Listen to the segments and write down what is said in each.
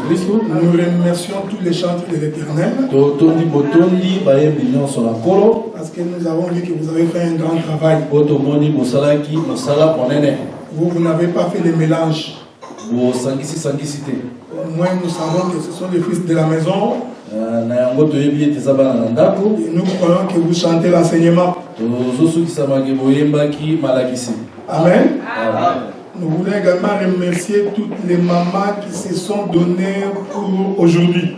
Nous remercions tous les chantres de l'Éternel. Parce que nous avons vu que vous avez fait un grand travail. Vous n'avez pas fait les mélanges. Au moins nous savons que ce sont les fils de la maison. Et nous croyons que vous chantez l'enseignement. Amen. Nous voulons également remercier toutes les mamans qui se sont données pour aujourd'hui.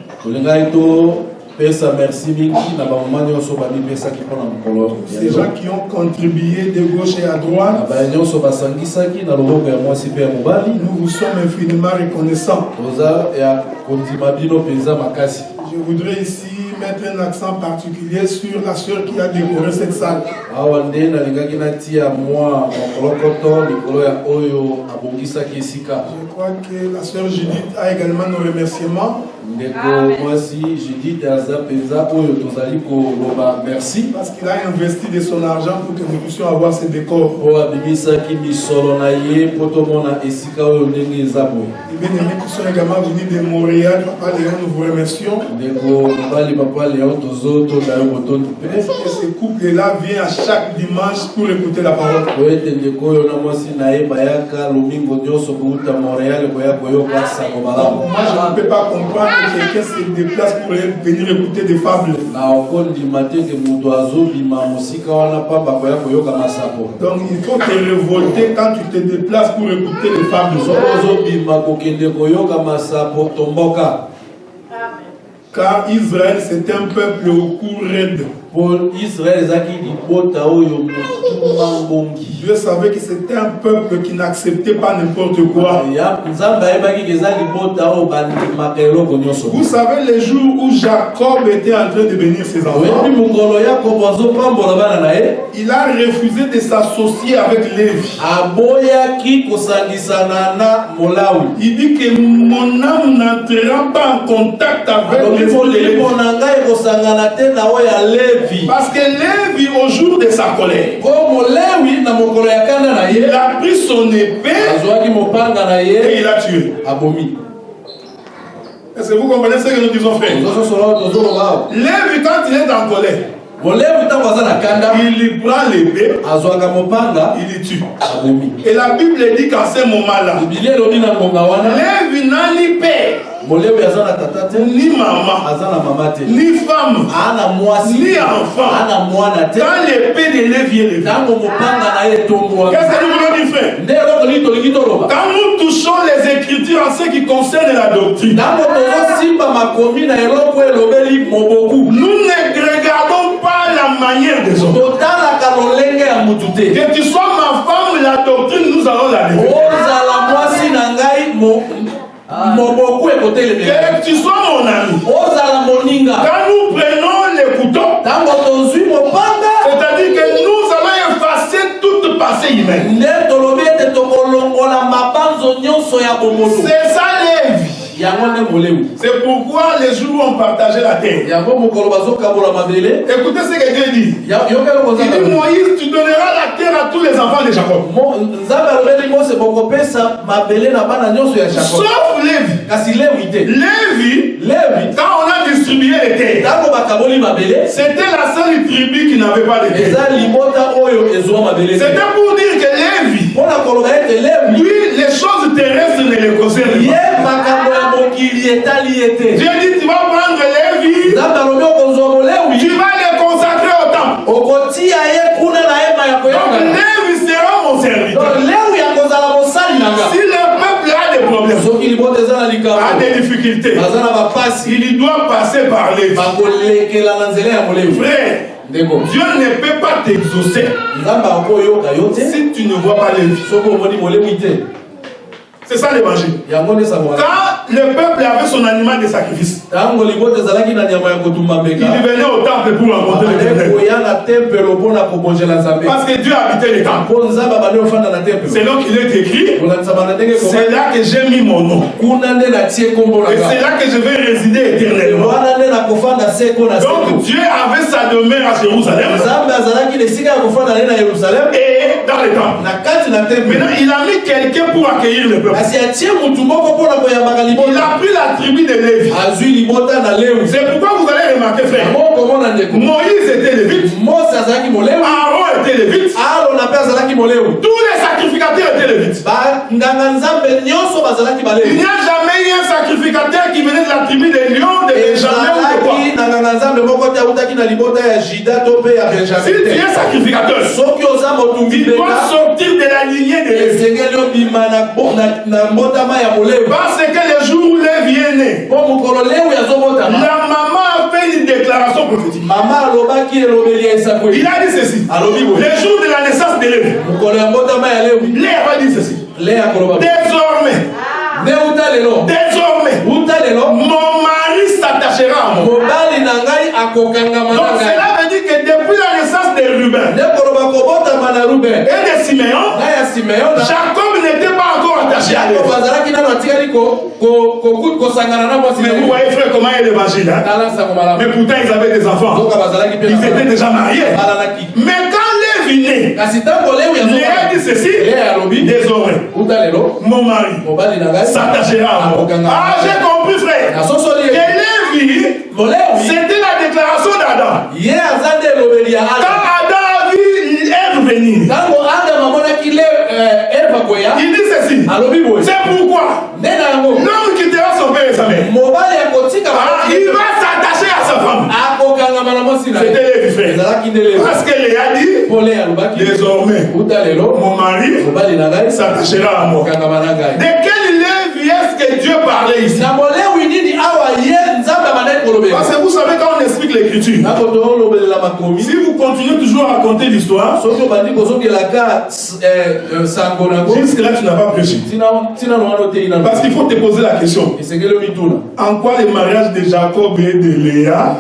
Ces gens qui ont contribué de gauche et à droite, nous vous sommes infiniment reconnaissants. Je voudrais ici mettre un accent particulier sur la sœur qui a décoré cette salle. Je crois que la sœur Judith a également nos remerciements. Parce qu'il a investi de son argent pour que nous puissions avoir ces décors. Les bien-aimés qui sont également venus de Montréal, Papa Léon, nous vous remercions. Est-ce que ce couple-là vient à chaque dimanche pour écouter la parole? Moi, je ne peux pas comprendre que quelqu'un se déplace pour venir écouter des fables. Donc il faut te révolter quand tu te déplaces pour écouter les fables. Car Israël c'est un peuple au cou raide. Dieu savait que c'était un peuple qui n'acceptait pas n'importe quoi. Vous savez les jours où Jacob était en train de bénir ses enfants, il a refusé de s'associer avec Lévi. Il dit que mon âme n'entrera pas en contact avec Lévi. Parce que Lévi, au jour de sa colère, il a pris son épée et il a tué. Est-ce que vous comprenez ce que nous disons, frère? Lévi, quand il est en colère, il prend l'épée, il le tue. Et la Bible dit qu'en ce moment-là, Lévi n'a ni père, ni maman, ni femme, ni enfant. Quand l'épée de Lévi est levée, qu'est-ce que nous voulons dire, frère? Quand nous touchons les Écritures en ce qui concerne la doctrine, nous ne regardons pas la manière des autres. Que tu sois ma femme, la doctrine, nous allons la lever. Que tu sois mon ami. Quand nous prenons les couteaux, c'est-à-dire que nous allons effacer toute passé humaine. C'est ça Lévi. C'est pourquoi les jours où on partageait la terre. Écoutez ce que Dieu dit. Il dit Moïse, tu donneras la terre à tous les enfants de Jacob. Sauf Lévi. Lévi, quand on a distribué les terres, c'était la seule tribu qui n'avait pas de terre. C'était pour dire que Lévi, lui, les choses terrestres ne les concernent pas. Dieu dit, tu vas prendre Lévi, tu vas les consacrer au temple. Donc Lévi sera mon serviteur. Si le peuple a des problèmes, a des difficultés, il doit passer par Lévi. Frère, Dieu ne peut pas t'exaucer si tu ne vois pas Lévi. C'est ça l'évangile. Quand le peuple avait son animal de sacrifice, il venait au temple pour rencontrer l'Éternel. Parce que Dieu habitait les temples. C'est là qu'il est écrit, c'est là que j'ai mis mon nom. Et c'est là que je vais résider éternellement. Donc Dieu avait sa demeure à Jérusalem et dans les temples. Maintenant il a mis quelqu'un pour accueillir le peuple. Il a pris la tribu de Lévi. C'est pourquoi vous allez remarquer, frère. Moïse était lévite. Aaron était lévite. Tous les sacrificateurs étaient lévites. Il n'y a jamais eu un sacrificateur qui venait de la tribu des lions, de Benjamin ou de quoi. Si tu es sacrificateur, tu dois sortir de la lignée de Lévi. Parce que le jour où Lévi est né, la maman a fait une déclaration prophétique. Il a dit ceci. Le jour de la naissance de Lévi, Léa va dire ceci. Désormais, mon mari s'attachera à moi. Donc cela veut dire que depuis la naissance de Ruben et de Siméon, Jacob n'était pas encore attaché à lui. Mais vous voyez, frère, comment est l'évangile, hein? Mais pourtant ils avaient des enfants. Ils étaient déjà mariés. Mais quand Lévi naît, Léa dit ceci. Désormais, mon mari s'attachera à moi. Ah, j'ai compris, frère. Et Lévi, c'était la déclaration d'Adam. Quand Adam a vu Ève venir, il dit ceci. C'est pourquoi l'homme quittera son père et sa mère. Il va s'attacher à sa femme. C'était Lévi, frère. Parce que Léa dit, désormais, mon mari s'attachera à moi. De quel Lévi est-ce que Dieu parlait ici? Parce que vous savez, quand on explique l'écriture, si vous continuez toujours à raconter l'histoire, jusque-là tu n'as pas prêché. Parce qu'il faut te poser la question. En quoi le mariage de Jacob et de Léa,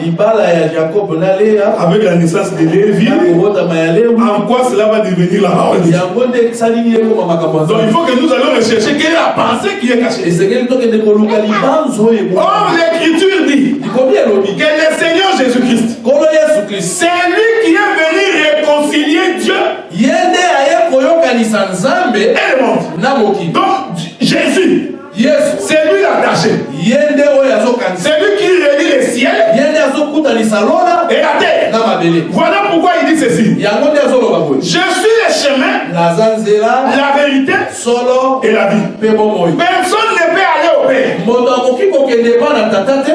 avec la naissance de Lévi, en quoi cela va devenir la parole de Dieu? Donc il faut que nous allions rechercher quelle est la pensée qui est cachée. Or l'écriture dit que le Seigneur Jésus-Christ, c'est lui qui est venu réconcilier Dieu et le monde. Donc Jésus, c'est lui l'attaché. C'est lui qui relie le ciel et la terre. Voilà pourquoi il dit ceci. Je suis le chemin, la vérité et la vie. Personne ne peut aller au Père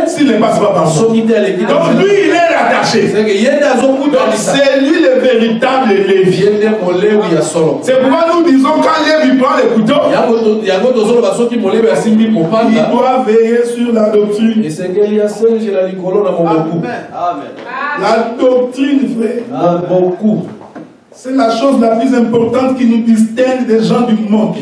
s'il ne passe pas par moi. Donc lui, il est attaché. Donc c'est lui le véritable Lévi. C'est pourquoi nous disons quand Lévi prend le couteau, il doit veiller sur la doctrine. La doctrine, frère. C'est la chose la plus importante qui nous distingue des gens du monde.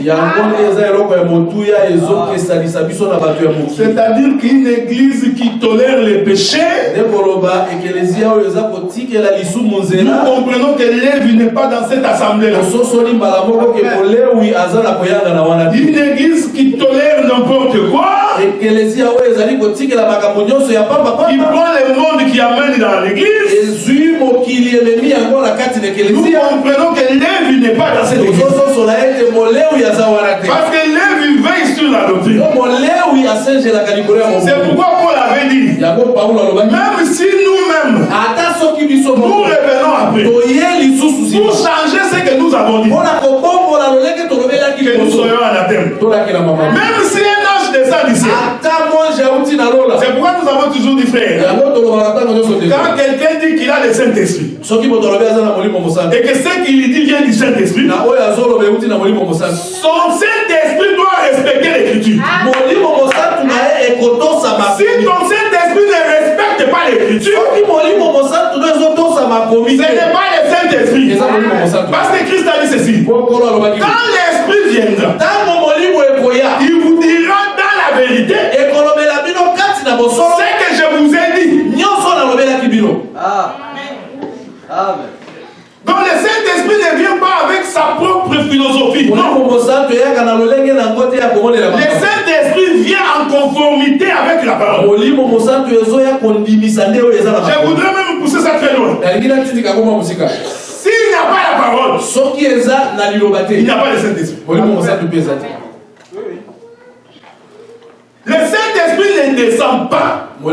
C'est-à-dire qu'une église qui tolère les péchés, nous comprenons que Lévi n'est pas dans cette assemblée-là. Une église qui tolère n'importe quoi, qui prend le monde qui amène dans l'église, nous comprenons que Lévi n'est pas dans cette église. Parce que Lévi veille sur la doctrine. C'est pourquoi Paul avait dit, même si nous-mêmes nous revenons après pour changer ce que nous avons dit, que nous soyons anathèmes. Même si un ange descend d'ici, c'est pourquoi nous avons toujours dit, frère, quand quelqu'un dit qu'il a le Saint-Esprit et que ce qu'il dit vient du Saint-Esprit, son Saint-Esprit doit respecter l'écriture. Si ton Saint-Esprit ne respecte pas l'écriture, ce n'est pas le Saint-Esprit. Parce que Christ a dit ceci. Quand l'Esprit viendra, il vous dira dans la vérité ce que je vous ai dit. Donc le Saint-Esprit ne vient pas avec sa propre philosophie. Non. Le Saint-Esprit vient en conformité avec la parole. Je voudrais même pousser ça très loin. S'il n'y a pas la parole, il n'y a pas le Saint-Esprit. Le Saint-Esprit ne descend pas là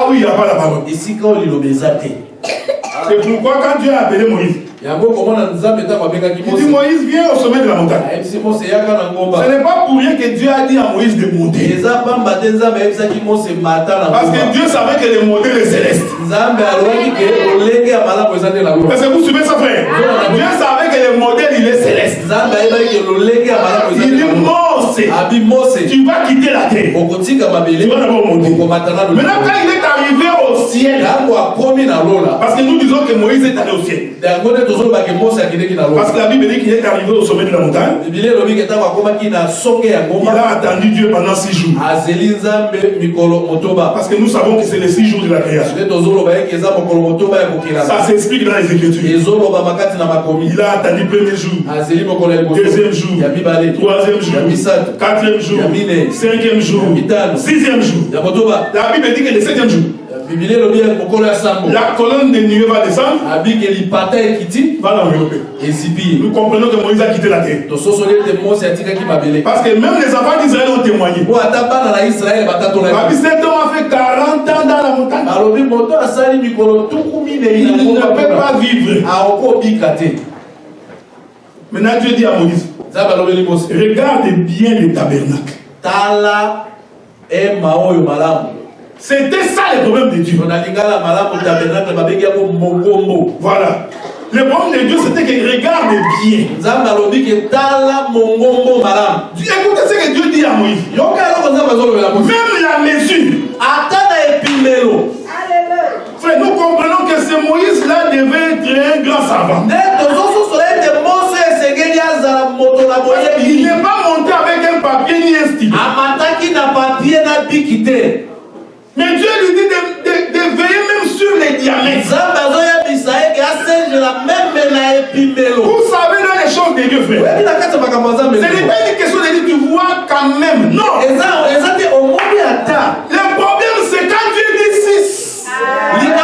où il n'y a pas la parole. C'est pourquoi quand Dieu a appelé Moïse, il dit Moïse, viens au sommet de la montagne. Ce n'est pas pour rien que Dieu a dit à Moïse de monter. Parce que Dieu savait que le modèle est céleste. Est-ce que vous suivez ça, frère? Dieu savait que le modèle il est céleste. Il dit Mose, tu vas quitter la terre. Tu vas d'abord monter. Maintenant quand il est arrivé au ciel, parce que nous disons que Moïse est allé au ciel. Parce que la Bible dit qu'il est arrivé au sommet de la montagne. Il a attendu Dieu pendant 6 jours. Parce que nous savons que c'est les 6 jours de la création. Ça s'explique dans les Écritures. Il a attendu le premier jour, deuxième jour, troisième jour, quatrième jour, cinquième jour, sixième jour. La Bible dit que le septième jour, la colonne de nuée va descendre, va l'envelopper. Nous comprenons que Moïse a quitté la terre. Parce que même les enfants d'Israël ont témoigné. Cet homme a fait 40 ans dans la montagne. Il ne peut pas vivre. Maintenant Dieu dit à Moïse, regarde bien le tabernacle. C'était ça le problème de Dieu. Voilà. Le problème de Dieu, c'était qu'il regarde bien. Écoutez ce que Dieu dit à Moïse. Même la mesure. Frère, nous comprenons que ce Moïse-là devait être un grand savant. Il n'est pas monté avec un papier ni un stylo. Mais Dieu lui dit de veiller même sur les diamètres. Vous savez dans les choses de Dieu, frère. Ce n'est pas une question de dire tu vois quand même. Non. Le problème c'est quand Dieu dit 6. Même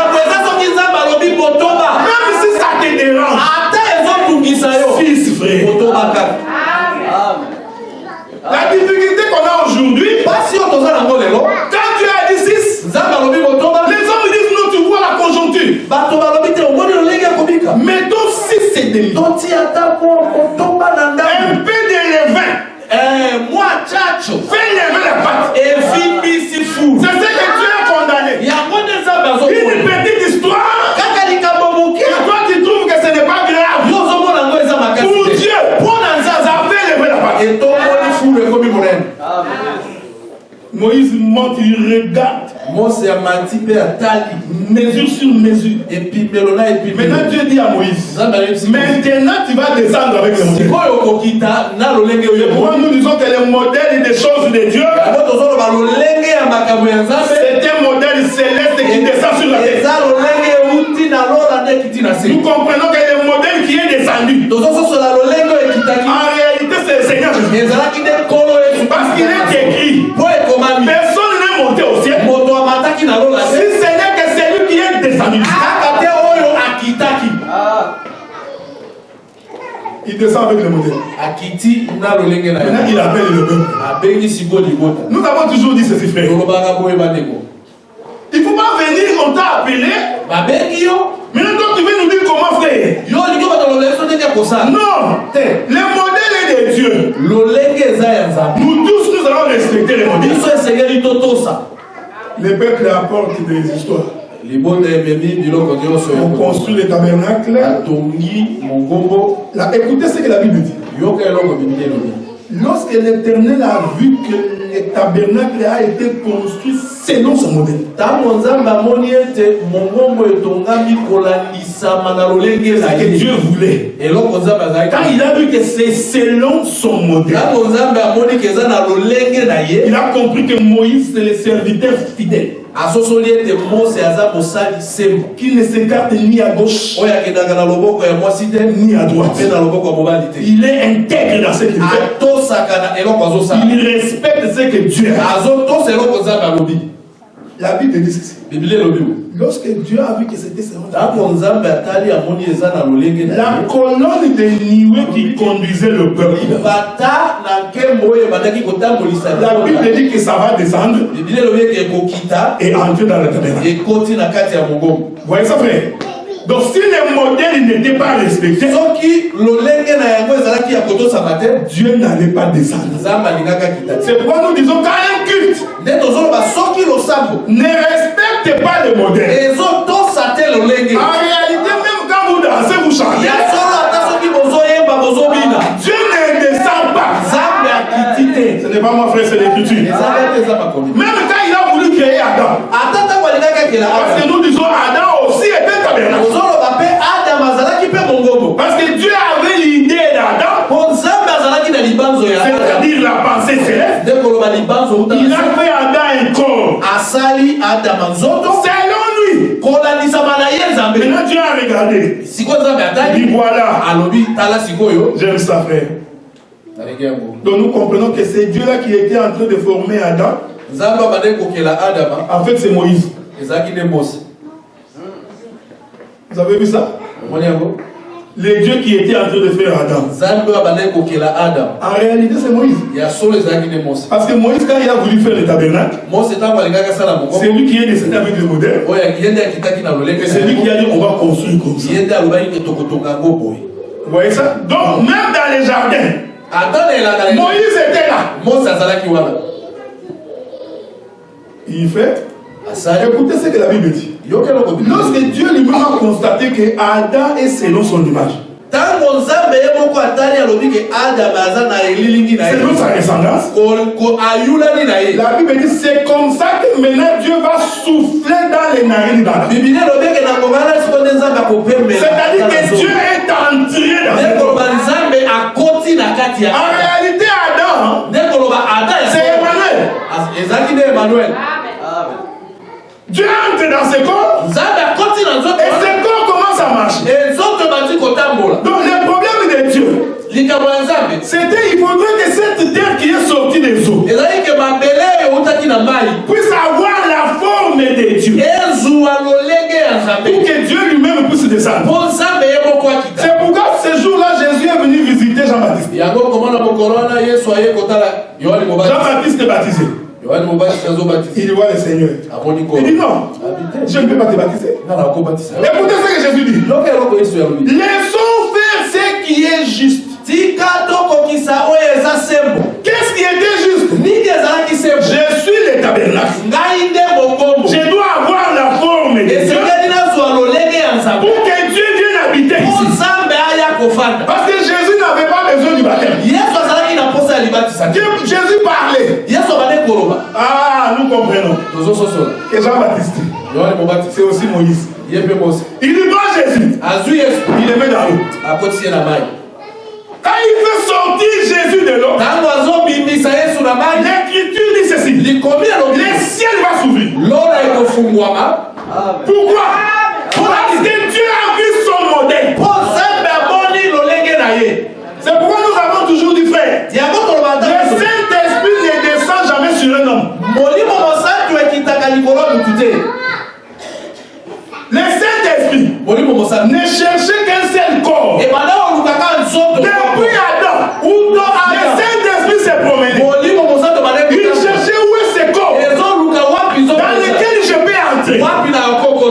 si ça te dérange. 6, frère. La difficulté qu'on a aujourd'hui, quand Dieu a dit 6, les hommes disent non, tu vois la conjoncture. Mettons 6 et demi. Un peu de levain. Fais lever la pâte. C'est ce que Dieu a condamné. Une petite histoire. Et toi tu trouves que ce n'est pas grave. Pour Dieu, ça fait lever la pâte. Moïse monte, il regarde. Mesure sur mesure. Maintenant Dieu dit à Moïse, maintenant tu vas descendre avec le modèle. Pourquoi nous disons que le modèle des choses de Dieu, c'est un modèle céleste qui descend sur la terre. Nous comprenons que le modèle qui est descendu, en réalité c'est le Seigneur Jésus. Parce qu'il est écrit, personne n'est monté au ciel. Si ce n'est que c'est lui qui est descendu. Il descend avec le modèle. Maintenant il appelle le peuple. Nous avons toujours dit ceci, frère. Il ne faut pas venir, on t'a appelé. Maintenant toi tu veux nous dire comment faire. Non, le modèle est de Dieu. Nous tous nous allons respecter le modèle. Le peuple apporte des histoires. On construit le tabernacle. Là, écoutez ce que la Bible dit. Lorsque l'Éternel a vu que le tabernacle a été construit selon son modèle, c'est que Dieu voulait. Quand il a vu que c'est selon son modèle, il a compris que Moïse c'est le serviteur fidèle. Qui ne s'écarte ni à gauche ni à droite. Il est intègre dans ce qu'il fait. Il respecte ce que Dieu a. La Bible dit ceci. Lorsque Dieu a vu que c'était selon la colonne de nuée qui conduisait le peuple. La Bible dit que ça va descendre et entrer dans le tabernacle. Vous voyez ça, frère? Donc si les modèles n'étaient pas respectés, Dieu n'allait pas descendre. C'est pourquoi nous disons qu'à un culte, ne respectez pas les modèles. En réalité, même quand vous dansez, vous chantez, Dieu ne descend pas. Ce n'est pas moi, frère, c'est l'écriture. Même quand il a voulu créer Adam, parce que nous disons Adam aussi est un tabernacle. Parce que Dieu avait l'idée d'Adam, c'est-à-dire la pensée céleste. Il a fait Adam un corps selon lui. Maintenant Dieu a regardé. Il dit voilà. J'aime ça, frère. Donc nous comprenons que c'est Dieu là qui était en train de former Adam. En fait, c'est Moïse. Vous avez vu ça? Les dieux qui étaient en train de faire Adam. En réalité, c'est Moïse. Parce que Moïse, quand il a voulu faire le tabernacle, c'est lui qui est décédé avec le modèle. Et c'est lui qui a dit on va construire comme ça. Vous voyez ça? Donc, même dans les jardins, Moïse était là. Il fait. Écoutez ce que la Bible dit. Lorsque Dieu lui-même a constaté que Adam est selon son image, selon sa descendance, la Bible dit c'est comme ça que maintenant Dieu va souffler dans les narines d'Adam. C'est-à-dire que Dieu est entré dans cette corps. En réalité, Adam, c'est Emmanuel. Dieu entre dans ce corps et ce corps commence à marcher. Donc le problème de Dieu, c'était il faudrait que cette terre qui est sortie des eaux puisse avoir la forme de Dieu. Pour que Dieu lui-même puisse descendre. C'est pourquoi ce jour-là Jésus est venu visiter Jean-Baptiste. Jean-Baptiste est baptisé. Il voit le Seigneur. Il dit non, je ne peux pas te baptiser. Écoutez ce que Jésus dit. Laissons faire ce qui est juste. Qu'est-ce qui était juste? Je suis le tabernacle. Je dois avoir la forme de Dieu pour que Dieu vienne habiter ici. Parce que Jésus n'avait pas besoin du baptême. Jésus parlait. Ah, nous comprenons. Et Jean-Baptiste, c'est aussi Moïse. Il dit toi Jésus, il le met dans l'eau. Quand il veut sortir Jésus de l'eau, l'écriture dit ceci: le ciel va s'ouvrir. Pourquoi? Parce que Dieu a vu son modèle. C'est pourquoi nous avons toujours dit, frère, le Saint-Esprit ne descend jamais sur un homme. Le Saint-Esprit ne cherchait qu'un seul corps. Depuis Adam, le Saint-Esprit s'est promené. Il cherchait où est ce corps dans lequel je peux entrer.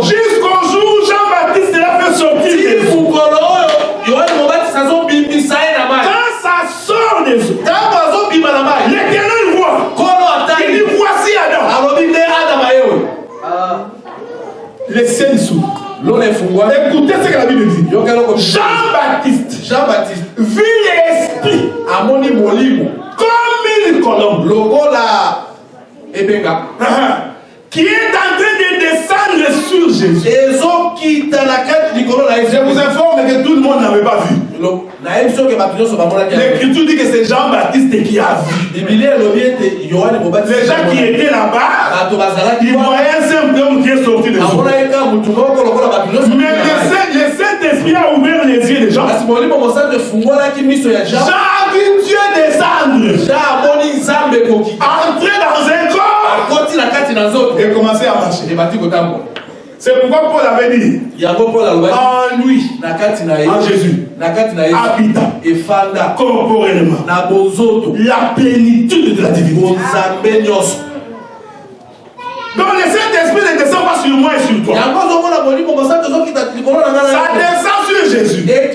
Jusqu'au jour où Jean-Baptiste l'a fait sortir. Quand ça sort des eaux, l'Éternel voit. Il dit voici Adam. Le ciel s'ouvre. Écoutez ce que la Bible dit. Jean-Baptiste vit l'esprit comme une colombe qui est en train de descendre sur Jésus. Je vous informe que tout le monde n'avait pas vu. L'écriture dit que c'est Jean-Baptiste qui a vu. Les gens qui étaient là-bas, ils voyaient un simple homme qui est sorti de l'eau. Mais le Saint-Esprit a ouvert les yeux des gens. Jean a vu Dieu descendre, entrer dans un corps et commencer à C'est pourquoi Paul avait dit en lui, en Jésus, habitant corporellement la plénitude de la divinité. Donc le Saint-Esprit ne descend pas sur moi et sur toi. Ça descend sur Jésus. Mais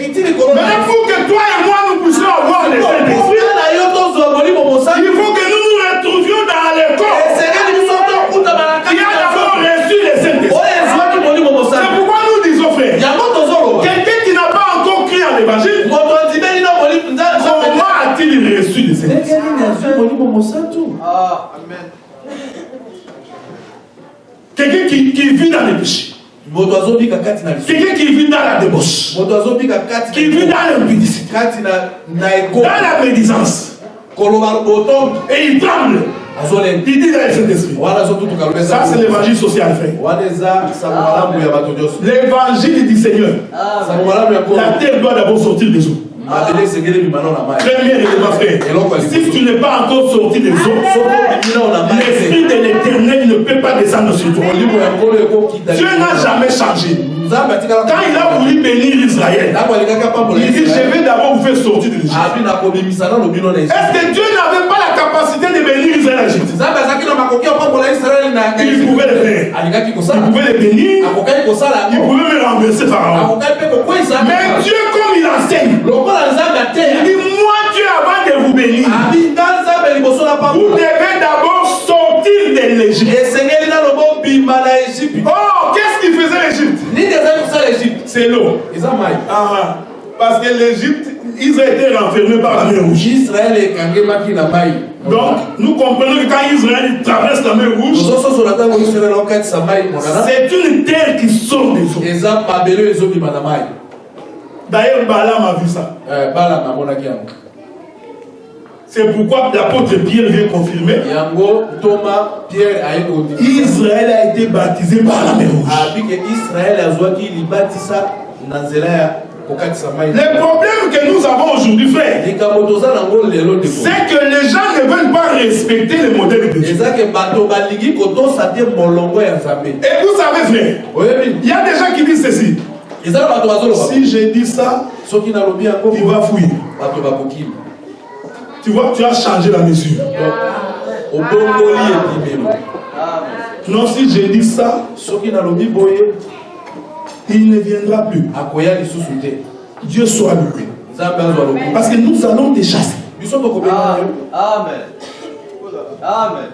pour que toi et moi nous puissions avoir le Saint-Esprit, il faut que nous nous retrouvions dans le corps qui a d'abord reçu le Saint-Esprit. C'est pourquoi nous disons, frère, quelqu'un qui n'a pas encore cru en l'évangile, comment a-t-il reçu le Saint-Esprit? Amen. Quelqu'un qui vit dans le péché. Quelqu'un qui vit dans la débauche. Qui vit dans l'impudicité. Dans la médisance. Et il tremble. Il dit dans le Saint-Esprit. Ça, c'est l'évangile social, frère. L'évangile du Seigneur. La terre doit d'abord sortir des eaux. Très bien, frère. Si tu n'es pas encore sorti des eaux, l'Esprit de l'Éternel ne peut pas descendre sur toi. Dieu n'a jamais changé. Quand il a voulu bénir Israël, il dit, je vais d'abord vous faire sortir de l'Égypte. Est-ce que Dieu n'avait pas la capacité de bénir Israël en Égypte? Il pouvait le faire. Il pouvait le bénir. Il pouvait me renverser Pharaon. Mais Dieu, comme il enseigne, il dit, moi Dieu, avant de vous bénir, vous devez d'abord sortir de l'Égypte. Oh, qu'est-ce qu'il faisait l'Égypte? C'est l'eau. Parce que l'Égypte, ils ont été renfermés par la mer Rouge. Donc, nous comprenons que quand Israël traverse la mer Rouge, c'est une terre qui sort des eaux. D'ailleurs, Balaam a vu ça. C'est pourquoi l'apôtre Pierre vient confirmer. Israël a été baptisé par la mer Rouge. Le problème que nous avons aujourd'hui, frère, c'est que les gens ne veulent pas respecter le modèle de Dieu. Et vous savez, frère, il y a des gens qui disent ceci. Si je dis ça, il va fouiller. Tu vois, tu as changé la mesure. Non, si je dis ça, il ne viendra plus. Dieu soit loué. Parce que nous allons te chasser. Amen. Amen.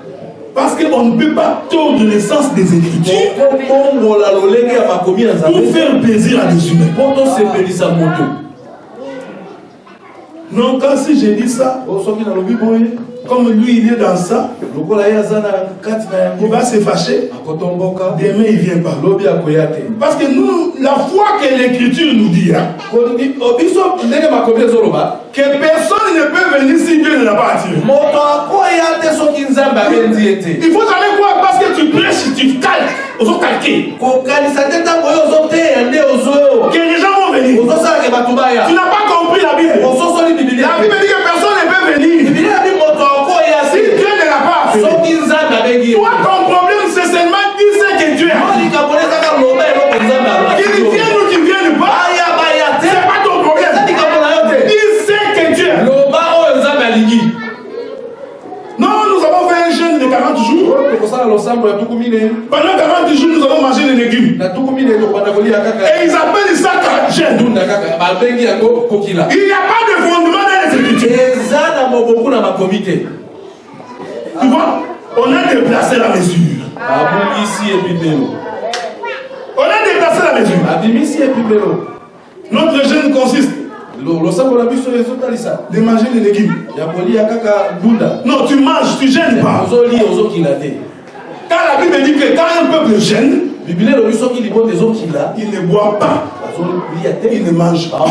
Parce qu'on ne peut pas tordre le sens des Écritures pour faire plaisir à des humains. Non, quand si je dis ça, comme lui il est dans ça, il va se fâcher. Demain il vient pas. Parce que nous, la foi que l'Écriture nous dit, que personne ne peut venir si Dieu ne l'a pas attiré. Il faut jamais croire parce que tu prêches, tu calques, aux autres calqués. Que les gens vont venir. Tu n'as pas compris la Bible. La Bible dit que personne ne peut venir. Si Dieu ne l'a pas fait, toi ton problème c'est seulement dire ce que Dieu a dit. Qu'il vienne ou qu'il vienne pas, c'est pas ton problème. Dis ce que Dieu a dit. Non, nous avons fait un jeûne de 40 jours. Pendant 40 jours, nous avons mangé des légumes. Et ils appellent ça jeûne. Il n'y a pas de fondement dans les Écritures. Tu vois, on a déplacé la mesure. On a déplacé la mesure. Notre jeûne consiste de manger des légumes. Non, tu manges, tu gênes pas. Car la Bible dit que quand un peuple gêne, il ne boit pas, il ne mange pas.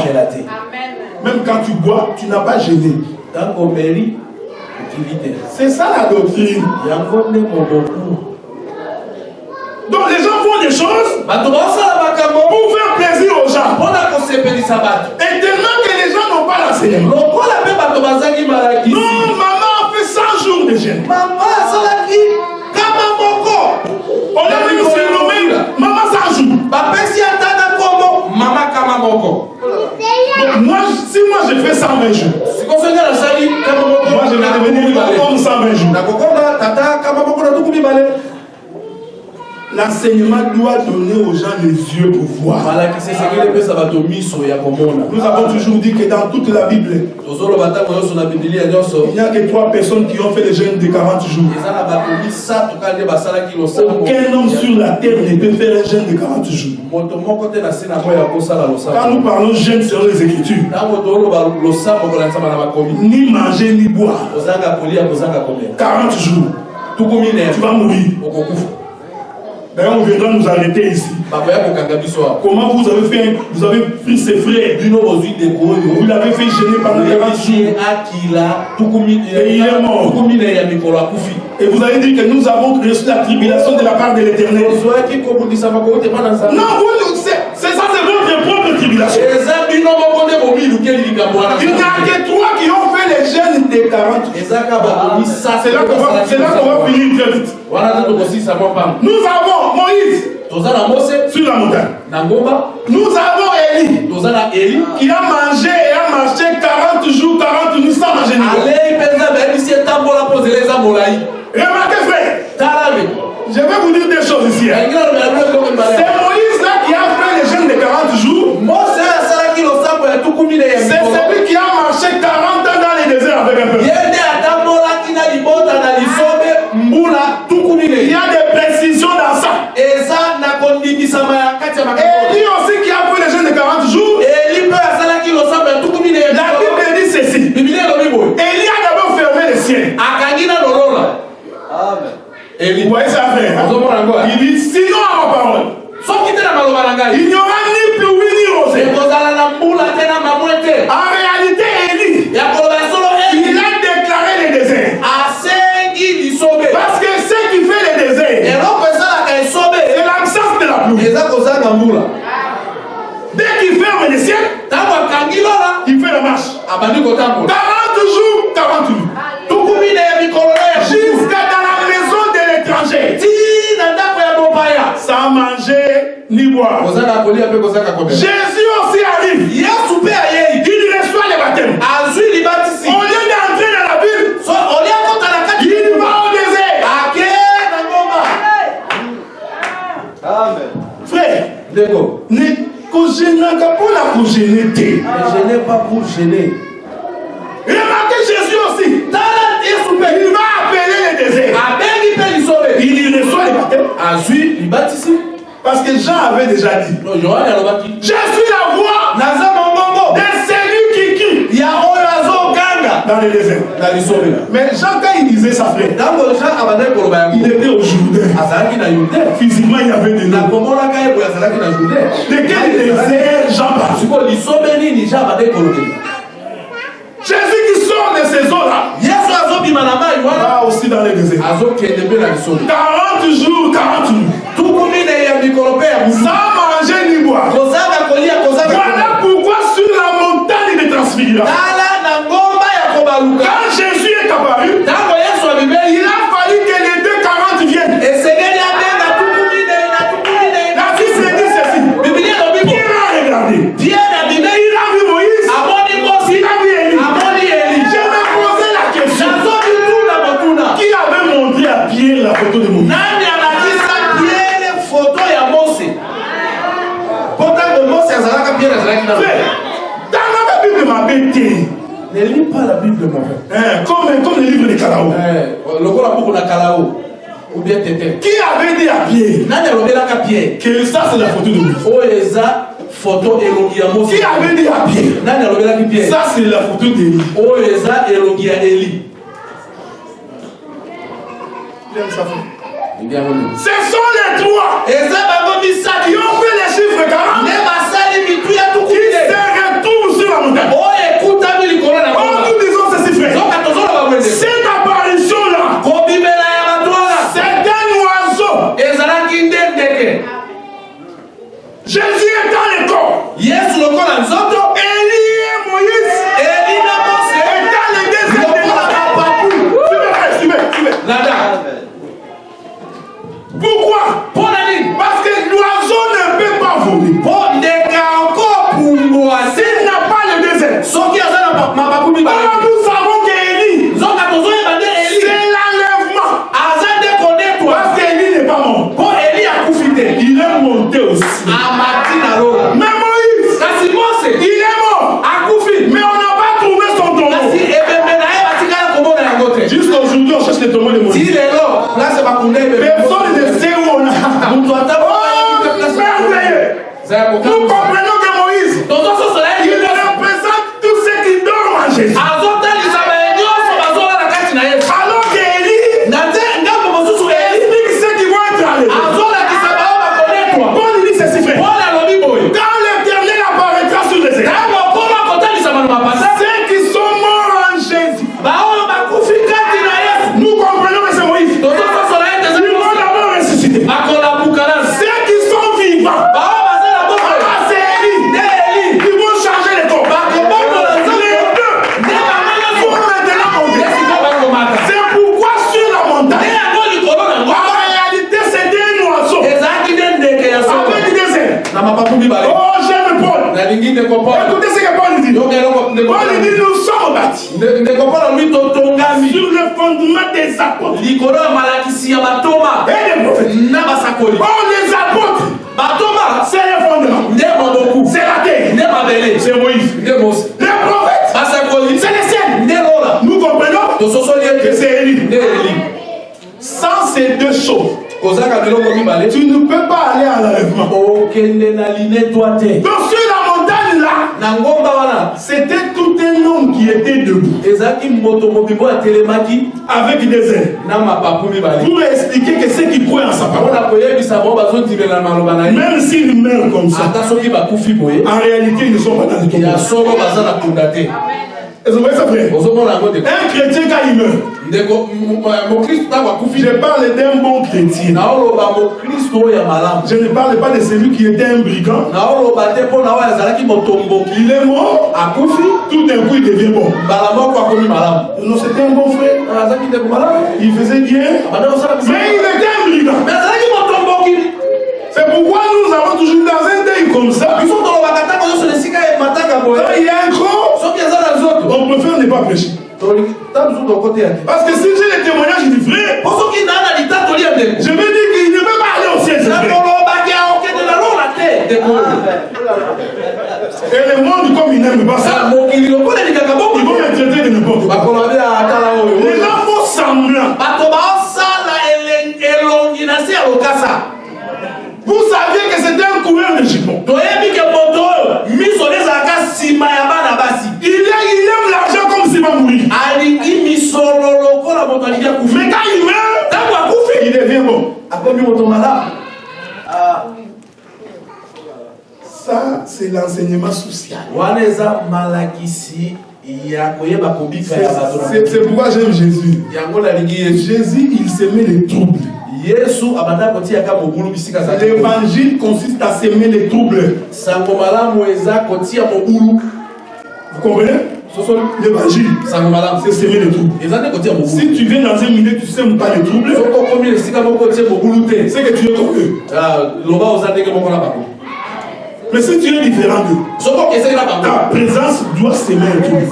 Même quand tu bois, tu n'as pas gêné. C'est ça la doctrine. Donc les gens font des choses pour faire plaisir aux gens. Et tellement que les gens n'ont pas l'enseignement. Non, maman a fait 100 jours de jeûne. On a vu 120 jours. Moi, je vais devenir homme 120 jours. L'enseignement doit donner aux gens les yeux pour voir. Nous avons toujours dit que dans toute la Bible, il n'y a que 3 personnes qui ont fait le jeûne de 40 jours. Aucun homme sur la terre ne peut faire un jeûne de 40 jours. Quand nous parlons jeûne selon les Écritures, ni manger ni boire. 40 jours. Tu vas mourir. D'ailleurs, on viendra nous arrêter ici. Comment vous avez fait? Vous avez pris ses frères. Vous l'avez fait gêner pendant 40 jours. Et il est mort. Et vous avez dit que nous avons reçu la tribulation de la part de l'Éternel. Non, c'est ça, c'est votre propre tribulation. Il n'y a que 3 qui ont fait les jeûnes des 40. C'est là qu'on va finir très vite. Nous avons Moïse sur la montagne. Nous avons Élie qui a mangé et a marché 40 jours, 40 nuits sans manger. Remarquez, frère, je vais vous dire des choses ici. C'est Moïse là qui a fait les jeûnes de 40 jours. C'est celui qui a marché 40 ans dans les déserts avec un peuple. Il y a des précisions dans ça. Élie aussi qui a fait les jeûnes de 40 jours. La Bible dit ceci. Élie a d'abord fermé les cieux. Vous voyez ça, frère? Il dit sinon à ma parole, il n'y aura ni pluie ni rosée. En réalité, Élie, il a déclaré les déserts. Parce que ce qui fait les déserts, c'est l'absence de la pluie. Dès qu'il ferme les cieux, il fait la marche. 40 jours, 40 nuits. Jusqu'à dans la maison de l'étranger. Sans manger ni boire. Jésus aussi arrive. Il reçoit les baptêmes. Au lieu d'entrer dans la ville, il va au désert. Amen. Frère, ne pas pour gêner. Remarquez Jésus aussi. Il va appeler les déserts. Il reçoit les baptêmes. Parce que Jean avait déjà dit. Je suis la voix de celui qui crie dans les déserts. Mais Jean, quand il disait ça, frère, il était au Jourdain. Physiquement, il y avait des noms. De quel désert Jean parle? Jésus qui sort de ces eaux-là, va aussi dans les déserts. 40 jours, 40 nuits. Sans manger ni boire. Voilà pourquoi sur la montagne de transfiguration, quand Jésus est apparu, il a fallu que les 240 viennent. La Bible dit ceci. Pierre a regardé. Il a vu Moïse. Il a vu Élie. Je me posais la question. Qui avait montré à Pierre la photo de Moïse? Dans la Bible m'a bêté. Ne lis pas la Bible, mon frère. Comme le livre de Kalao. Qui avait dit à Pierre que ça c'est la photo de Moïse? Qui avait dit à Pierre ça c'est la photo d'Élie? Ce sont les 3 qui ont fait les chiffres 40 qui se retrouvent sur la montagne. Nous disons ceci, frère. Cette apparition-là, c'est un oiseau. Jésus est dans le corps. Élie et Moïse est dans le désert de la Pourquoi? Parce que l'oiseau ne peut pas voler. S'il n'a pas le désert, nous savons qu'Élie, c'est l'enlèvement. Parce qu'Élie n'est pas mort. Il est monté aussi. Mais Moïse, il est mort. Mais on n'a pas trouvé son tombeau. Jusqu'aujourd'hui, on cherche les tombeaux de Moïse. Personne ne sait où on a. Nous comprenons que Moïse, il représente tout ce qui dort en Jésus. Alors qu'Élie explique ceux qui vont être allés. Paul dit ceci, frère. Quand l'Éternel apparaîtra sur les états, ceux qui sont morts en Jésus, nous comprenons que c'est Moïse. Ils vont d'abord ressusciter. Ceux qui sont vivants, oh, j'aime Paul. Écoutez ce que Paul dit. Paul dit nous sommes bâtis sur le fondement des apôtres et des prophètes. Oh, les apôtres, c'est le fondement, c'est la terre, c'est Moïse. Les prophètes, c'est les ciels. Nous comprenons que c'est Élie. Sans ces deux choses, tu ne peux pas aller à l'enlèvement. Donc sur la montagne là, c'était tout un homme qui était debout avec des ailes pour expliquer que ceux qui croient en sa parole, même s'ils meurent comme ça, en réalité ils ne sont pas dans le tombeau. Vous voyez ça, frère? Un chrétien quand il meurt, je parle d'un bon chrétien. Je ne parle pas de celui qui était un brigand. Il est mort, tout d'un coup il devient bon. Non, c'était un bon frère. Il faisait bien, mais il était un brigand. C'est pourquoi nous avons toujours dans un deuil comme ça. Quand il y a un gros, on préfère ne pas prêcher. Parce que si j'ai les témoignages du frère, je veux dire qu'il ne peut pas aller au ciel. Et le monde, comme il n'aime pas ça, ils vont me traiter de n'importe quoi. Les gens font semblant. Vous saviez que c'était un coureur de jupons. Il aime l'argent comme s'il va mourir. Mais quand il meurt, il devient bon. Ça, c'est l'enseignement social. C'est pourquoi j'aime Jésus. Jésus, il s'aimait les troubles. L'évangile consiste à s'aimer les troubles. Vous comprenez? L'évangile, c'est s'aimer les troubles. Si tu viens dans un milieu, tu ne sèmes pas les troubles, c'est que tu es comme eux. Mais si tu es différent d'eux, ta présence doit s'aimer les troubles.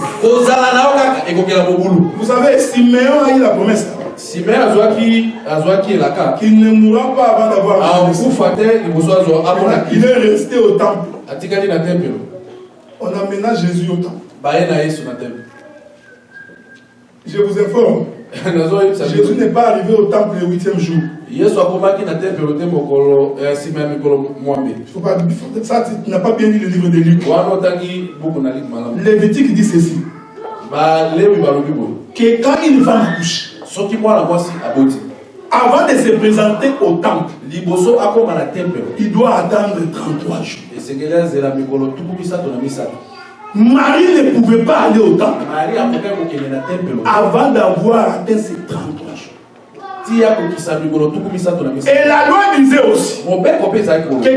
Vous savez, Siméon a eu la promesse. Il ne mourra pas avant d'avoir la promesse. Il est resté au temple. On amena Jésus au temple. Je vous informe, Jésus n'est pas arrivé au temple le 8e jour. Il faut pas, ça, tu n'as pas bien lu le livre de Luc. Lévitique dit ceci, que quand une femme accouche, avant de se présenter au temple, il doit attendre 33 jours. Marie ne pouvait pas aller au temple avant d'avoir atteint ces 33 jours. Et la loi disait aussi que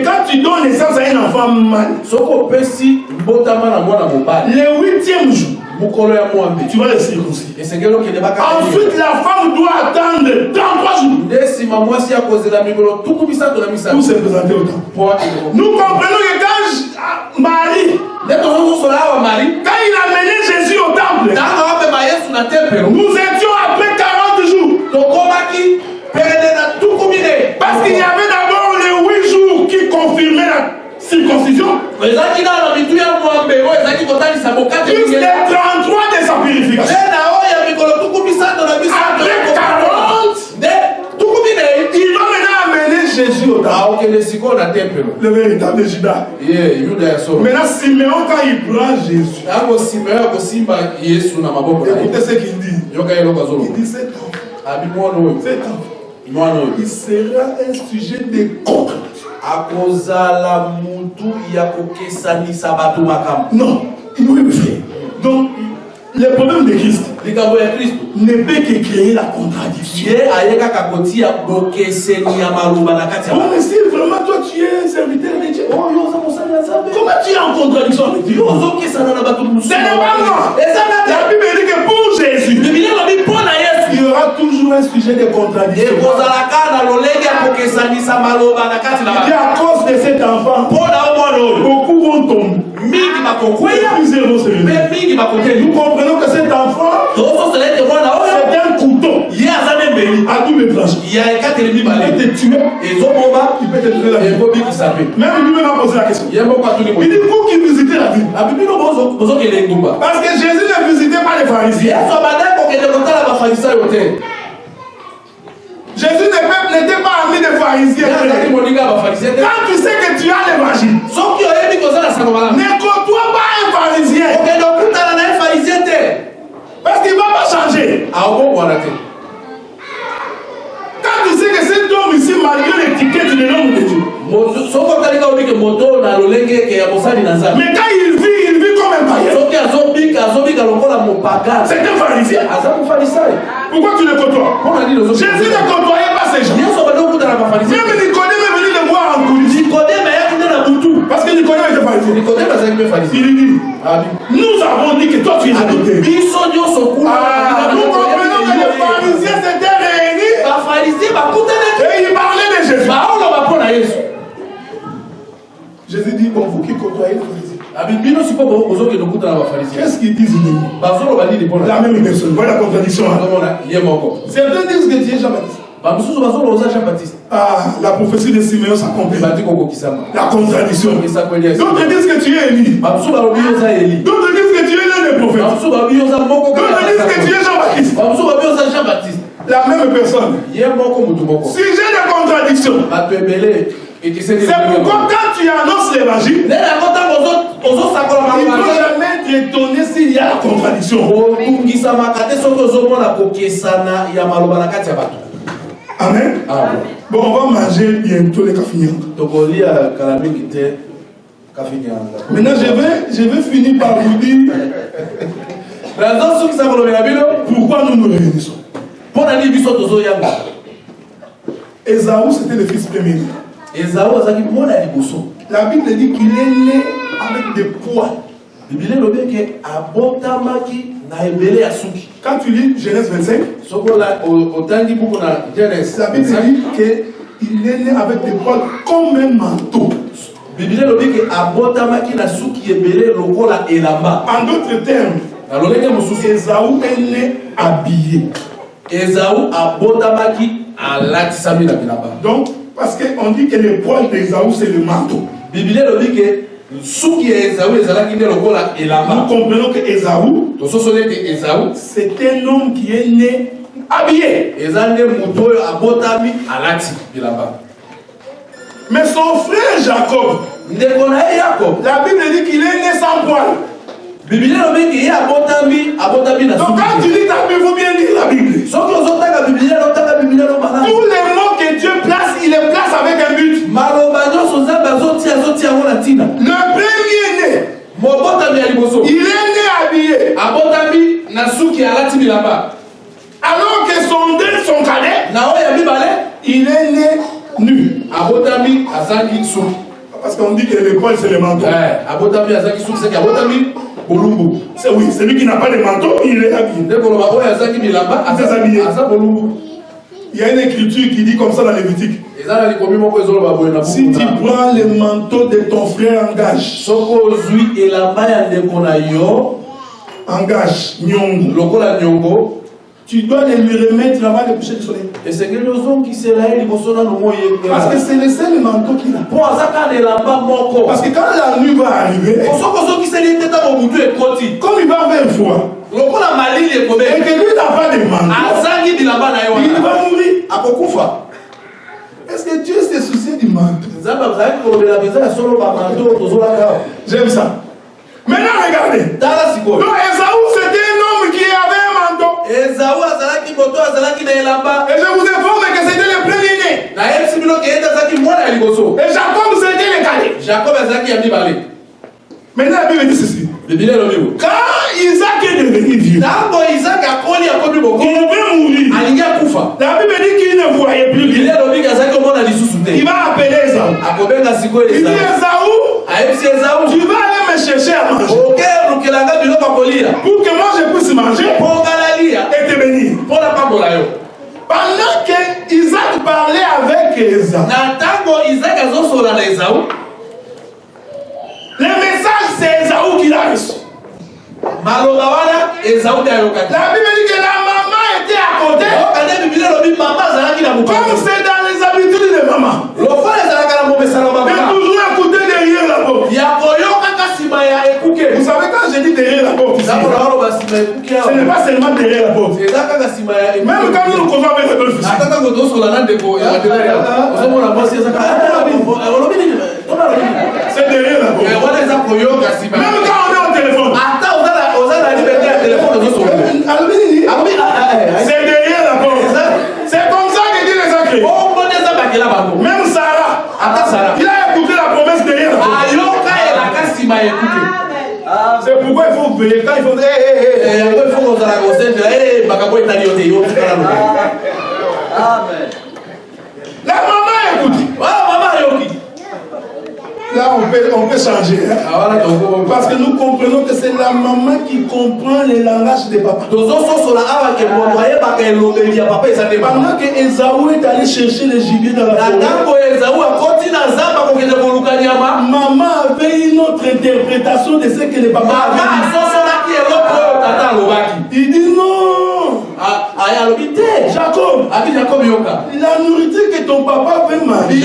quand tu donnes naissance à un enfant mâle, le 8e jour, tu vas le circoncire. Ensuite, la femme doit attendre 33 jours pour se présenter au temple. Nous comprenons que quand Marie, quand il a mené Jésus au temple, temple. Nous étions après 40 jours. Parce qu'il y avait d'abord les 8 jours qui confirmaient la circoncision. Plus les 33 de sa purification. Après 40, il va maintenant amener Jésus au temple. Le véritable Judas. Maintenant, Simeon, quand il prend Jésus, écoutez ce qu'il dit. Il dit cet enfant, il sera un sujet de contradiction. Non, il doit le faire. Donc, le problème de Christ ne peut que créer la contradiction. Oh, mais si vraiment toi tu es un serviteur de Dieu, comment tu es en contradiction avec Dieu? Ce n'est pas moi. La Bible dit que pour Jésus, il y aura toujours un sujet de contradiction. Il dit à cause de cet enfant, beaucoup vont tomber. Plusieurs vont se lever. Nous comprenons que cet enfant, c'est un couteau à double tranchant. Il peut te tuer, il peut te tuer la vie. Même lui-même a posé la question. Il dit vous qui visitez la ville. Parce que Jésus ne visitait pas les pharisiens. Jésus n'était pas ami des pharisiens. Quand tu sais que tu as l'évangile, ne côtoie pas un pharisien. Parce qu'il ne va pas changer. Quand tu sais que cet homme ici, malgré l'étiquette de l'homme de Dieu, mais quand il vit comme un païen. C'est un pharisien. Pourquoi tu le côtoies? Jésus ne côtoyait pas ces gens. Même Nicodème est venu le voir en coulisses. Parce que Nicodème était pharisien. Il lui dit, nous avons dit que toi tu es adopté. Nous comprenons que les pharisiens s'étaient réunis et ils parlaient de Jésus. Jésus dit, bon, vous qui côtoyez les pharisiens, qu'est-ce qu'ils disent? La même personne. Voilà la contradiction. Certains disent que tu es Jean-Baptiste. Ah, la prophétie de Simeon s'accomplit. La contradiction. D'autres disent que tu es Élie. D'autres disent que tu es l'un des prophètes. D'autres disent que tu es Jean-Baptiste. La même personne. Sujet de contradiction. C'est pourquoi quand tu annonces l'évangile, il ne faut jamais être étonné s'il y a la contradiction. Amen. Bon, on va manger bientôt les cafinières. Maintenant, je vais finir par vous dire pourquoi nous nous réunissons. Ésaü, c'était le fils premier. La Bible dit qu'il est né avec des poils. Quand tu lis Genèse 25, la Bible dit qu'il est né avec des poils comme un manteau. En d'autres termes, Ésaü est né habillé. Donc, parce qu'on dit que les poils d'Ésaü, c'est le manteau. Nous comprenons que Ésaü, c'est un homme qui est né habillé. Mais son frère Jacob, la Bible dit qu'il est né sans poil. Donc quand tu lis ta Bible, il faut bien lire la Bible. Tous les mots que Dieu place, il les place avec un but. Le premier-né, il est né habillé. Alors que son cadet, il est né nu. Parce qu'on dit que le poil c'est le manteau. Oui, celui qui n'a pas de manteau, il est habillé. Il y a une écriture qui dit comme ça dans Lévitique. Si tu prends le manteau de ton frère en gage, engage Nyongo. Lokola Nyongo. Tu dois lui remettre avant le coucher du soleil. Et c'est que nous sommes qui se lèvent, parce que c'est le seul manteau qu'il a. Parce que quand la nuit va arriver, comme il va faire froid, et que lui n'a pas de manteau, il va mourir. Est-ce que Dieu s'est soucié du manteau? J'aime ça. Maintenant, regardez. Donc, Esaü, c'était un homme qui avait un manteau. Et je vous informe que c'était le premier-né. Et Jacob, c'était le cadet. Maintenant, la Bible dit ceci. Quand Isaac est devenu vieux, il devait mourir. La Bible dit qu'il ne voyait plus bien. Il va appeler Esaü. Il dit Esaü, tu vas aller me chercher à manger. Pour que moi je puisse manger et te bénir. Pendant que Isaac parlait avec Esaü, le message c'est Esaü qui l'a reçu. La Bible dit que la maman était à côté. Comme c'est dans les habitudes de maman. De toujours écouter derrière la porte. Vous savez quand je dis derrière la porte, ce n'est pas seulement derrière la porte. Même quand nous nous causons avec le fils. C'est derrière la porte. Même quand on est au téléphone. C'est derrière la porte. C'est comme ça que dit les sacrés. Même Sarah, il a écouté la promesse derrière la porte. C'est pourquoi il faut veiller quand il faut la maman écoute. Là, on peut changer. Hein? Parce que nous comprenons que c'est la maman qui comprend les langages des papas. Pendant que Esaü est allé chercher les gibiers dans la forêt, maman avait une autre interprétation de ce que les papas avaient dit. Il dit non. Jacob, la nourriture que ton papa veut manger,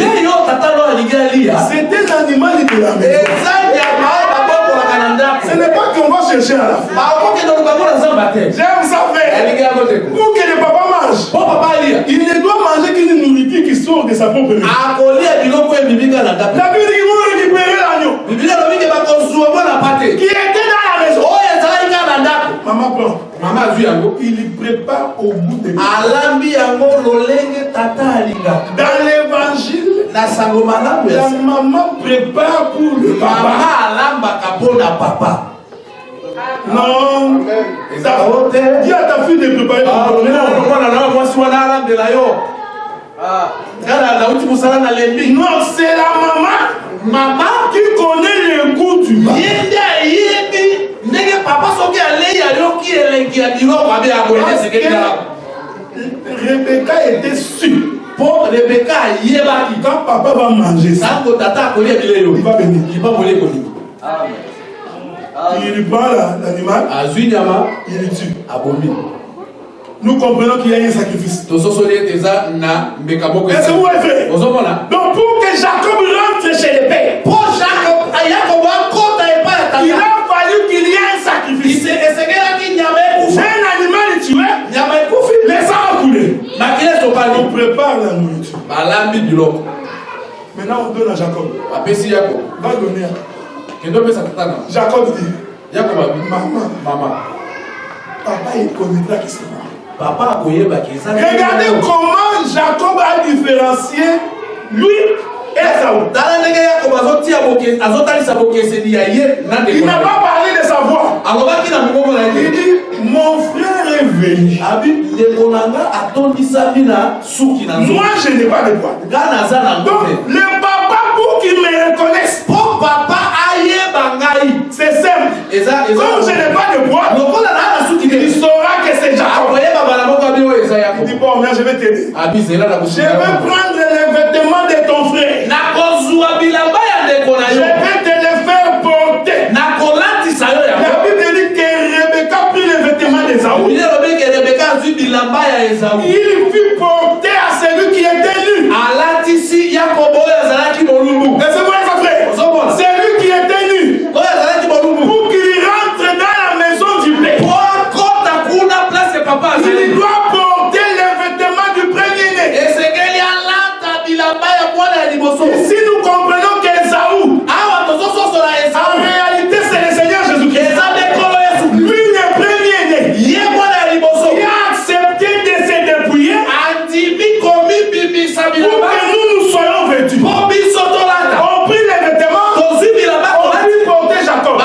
c'était l'animal de la maison. Ce n'est pas qu'on va chercher à la fin. J'aime ça faire. Pour que le papa mange, il ne doit manger qu'une nourriture qui sort de sa propre maison. La Bible dit qu'ils vont récupérer l'agneau qui était dans la maison. Maman prend. Il prépare au bout de dans l'évangile, la maman prépare pour le papa. Non. Dis à ta fille de préparer pour le non, c'est la maman qui connaît le goût du bas. Rebecca était sûre. Quand papa va manger ça, il va venir. Il prend l'animal, il le tue. Nous comprenons qu'il y a un sacrifice. Est-ce que vous voyez frère? Donc pour que Jacob rentre chez le père, il a fallu qu'il y ait un sacrifice. Un animal tué, les sangs a coulé. On prépare la nourriture. Maintenant on donne à Jacob. Va donner à Jacob dit, maman, papa il connaîtra qui c'est moi. Regardez comment Jacob a différencié lui et Esaü. Il n'a pas parlé de sa voix. Il dit, mon frère est venu. Moi je n'ai pas de voix. Donc le papa pour qu'il me reconnaisse, c'est simple. Comme je n'ai pas de voix, il saura que c'est Jacob. Il dit bon, je vais t'aider. Je vais prendre les vêtements de ton frère. Je vais te les faire porter. La Bible dit que Rebecca Ici nous comprenons qu'Esaü, en réalité c'est le Seigneur Jésus-Christ. Lui le premier-né, qui a accepté de se dépouiller pour que nous soyons vêtus. On prit les vêtements, on a lui porter Jacob.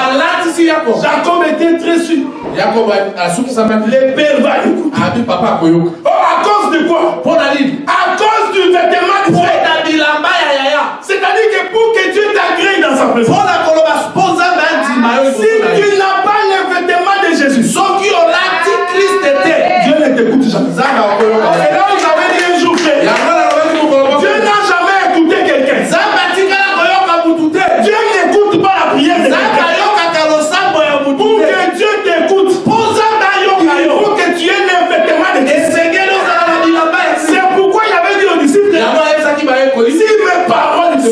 Jacob était très sûr. Les pères va écouter. À cause de quoi? À cause du vêtement du frère. C'est-à-dire que pour que Dieu t'agrée dans sa présence, si tu n'as pas le vêtement de Jésus, Dieu ne t'écoute jamais. C'est là où j'avais dit un jour, frère. Dieu n'a jamais écouté quelqu'un. Dieu n'écoute pas la prière de quelqu'un. Pour que Dieu t'écoute, il faut que tu aies le vêtement de Jésus. C'est pourquoi il avait dit aux disciples, si mes paroles te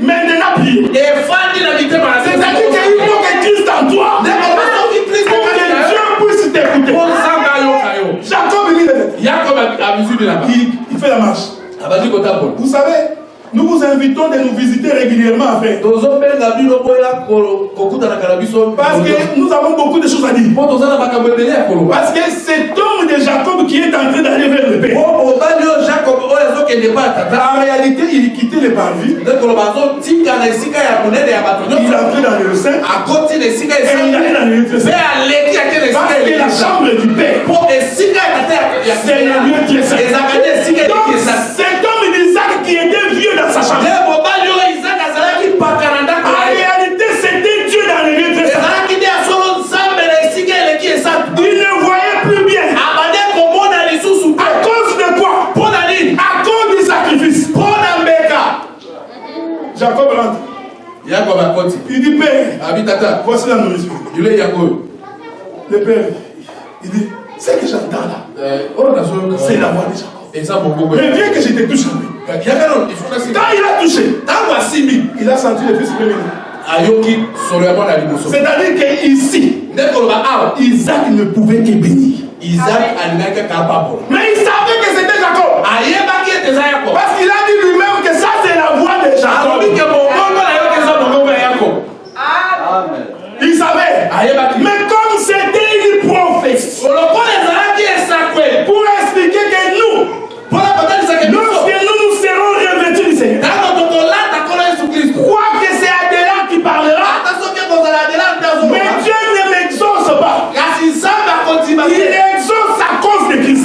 maintenant prie. C'est-à-dire qu'il faut que Christ en toi, pour que Dieu puisse t'écouter. Jacob, il fait la marche. Vous savez, nous vous invitons de nous visiter régulièrement, frère. Parce que nous avons beaucoup de choses à dire. Parce que cet homme de Jacob qui est en train d'aller vers le Père, en réalité, il quittait le parvis. Il est entré dans le sein. Et il allait dans le lieu. Parce que la chambre du Père, c'est le lieu qui est saint. Donc, cet homme d'Isaac qui était vieux dans sa chambre, en réalité, c'était Dieu dans le lieu très saint. Il ne voyait plus bien. À cause de quoi? À cause du sacrifice. Jacob rentre. Il dit, Père, voici la nourriture. Le Père, il dit, ce que j'entends là, c'est la voix de Jacob. Mais viens que je te touche. Quand il a touché, il a senti le fils premier. C'est-à-dire qu'ici, Isaac ne pouvait que bénir. Mais il savait que c'était Jacob. Parce qu'il a dit lui-même que ça c'est la voix de Jacob. Il savait. Mais comme c'était une prophétie, pour expliquer que nous, lorsque nous serons revêtus du Seigneur, crois que c'est Adela qui parlera. Mais Dieu ne m'exauce pas. Il exauce à cause de Christ.